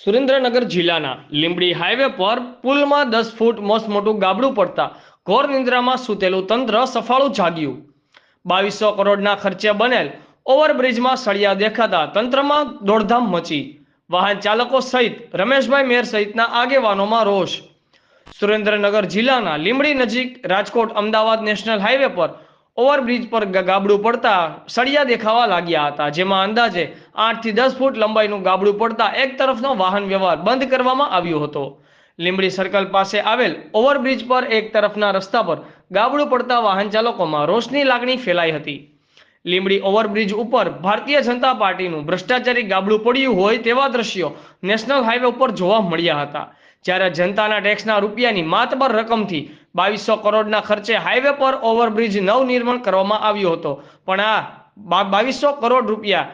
સુરેન્દ્રનગર જિલ્લાના લીંબડી હાઈવે પર પુલમાં 10 ફૂટ મોટું ગાબડું પડતા ઘોર નિંદ્રામાં સૂતેલું તંત્ર સફાળું જાગ્યું। 2200 કરોડના ખર્ચે બનેલ ઓવરબ્રિજમાં સળિયા દેખાતા તંત્રમાં દોડધામ મચી। વાહન ચાલકો સહિત રમેશભાઈ મેર સહિતના આગેવાનોમાં રોષ। સુરેન્દ્રનગર જિલ્લાના લીંબડી નજીક રાજકોટ અમદાવાદ નેશનલ હાઈવે પર ઓવરબ્રિજ પર ગાબડું પડતા સળિયા દેખાવા લાગ્યા હતા, જેમાં અંદાજે 8 થી 10 ફૂટ લંબાઈનું ગાબડું પડતા એક તરફનો વાહન વ્યવહાર બંધ કરવામાં આવ્યો હતો। લીંબડી સર્કલ પાસે આવેલ ઓવરબ્રિજ પર એક તરફના રસ્તા પર ગાબડું પડતા વાહન ચાલકોમાં રોષની લાગણી ફેલાઈ હતી। લીંબડી ઓવરબ્રિજ ઉપર ભારતીય જનતા પાર્ટીનું ભ્રષ્ટાચારી ગાબડું પડ્યું હોય તેવા દ્રશ્યો નેશનલ હાઈવે ઉપર જોવા મળ્યા હતા, જ્યારે જનતાના ટેક્સના રૂપિયાની માતબર રકમથી 2200 કરોડના ખર્ચે હાઈવે પર ઓવરબ્રિજ નવનિર્માણ કરવામાં આવ્યો હતો, પણ આ 2200 કરોડ રૂપિયા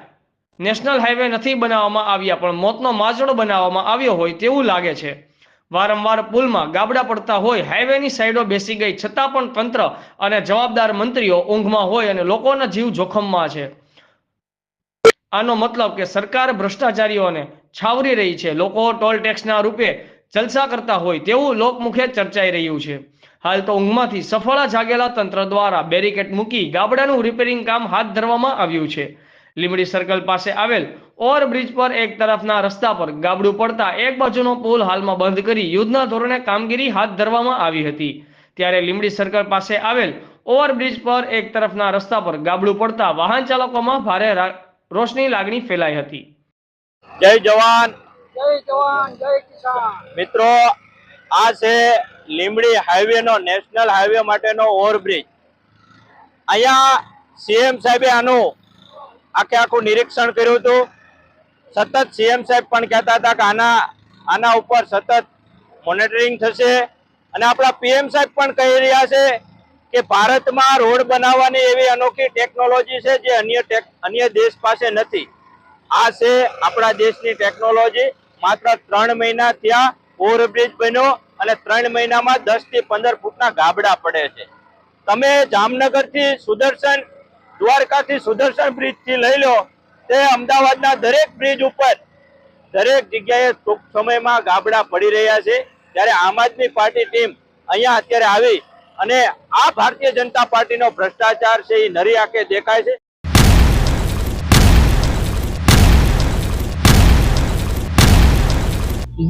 નેશનલ હાઈવે નથી બનાવવામાં આવ્યા, પણ મોતનો માજડો બનાવવામાં આવ્યો હોય તેવું લાગે છે। વારંવાર પુલમાં ગાબડા પડતા હોય, હાઈવેની સાઈડો બેસી ગઈ છતાં પણ તંત્ર અને જવાબદાર મંત્રીઓ ઊંઘમાં હોય અને લોકોના જીવ જોખમમાં છે। આનો મતલબ કે સરકાર ભ્રષ્ટાચારીઓને છાવરી રહી છે। લોકો ટોલ ટેક્સના રૂપે જલસા કરતા હોય તેવું લોકમુખે ચર્ચાઈ રહ્યું છે। હાલ તો ઊંઘમાંથી સફળ જાગેલા તંત્ર દ્વારા બેરિકેડ મૂકી ગાબડાનું રિપેરિંગ કામ હાથ ધરવામાં આવ્યું છે। લીંબડી સર્કલ પાસે આવેલ ઓવરબ્રિજ પર એક તરફના રસ્તા પર ગાબડું પડતા એક બાજુનો પુલ હાલમાં બંધ કરી યુદ્ધના ધોરણે કામગીરી હાથ ધરવામાં આવી હતી, ત્યારે લીંબડી સર્કલ પાસે આવેલ ઓવરબ્રિજ પર એક તરફના રસ્તા પર ગાબડું પડતા વાહન ચાલકોમાં ભારે રોષની લાગણી ફેલાઈ હતી। જય જવાન જય કિસાન। મિત્રો, આ છે લીંબડી હાઈવે નો નેશનલ હાઈવે માટેનો ઓવરબ્રિજ। અહીંયા સીએમ સાહેબે આનું આખું નિરીક્ષણ કર્યું હતું। સતત સીએમ સાહેબ પણ કહેતા હતા કે આના ઉપર સતત મોનિટરિંગ થશે, અને આપણા પીએમ સાહેબ પણ કહી રહ્યા છે કે ભારતમાં રોડ બનાવવાની એવી અનોખી ટેકનોલોજી છે જે અન્ય દેશ પાસે નથી। આ છે આપણા દેશની ટેકનોલોજી। માત્ર 3 મહિના ત્યાં ઓવરબ્રિજ બન્યો અને 3 મહિનામાં 10 થી 15 ફૂટના ગાબડા પડે છે। તમે જામનગરથી સુદર્શન, દ્વારકાથી સુદર્શન બ્રિજ થી લઈ લો, તે અમદાવાદના દરેક બ્રિજ ઉપર દરેક જગ્યાએ ટૂંક સમયમાં ગાબડા પડી રહ્યા છે। ત્યારે આમ આદમી પાર્ટી ટીમ અહીંયા અત્યારે આવી અને આ ભારતીય જનતા પાર્ટીનો ભ્રષ્ટાચાર છે એ નરી આંખે દેખાય છે।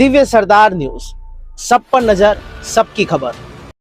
दिव्य सरदार न्यूज, सब पर नजर, सबकी खबर।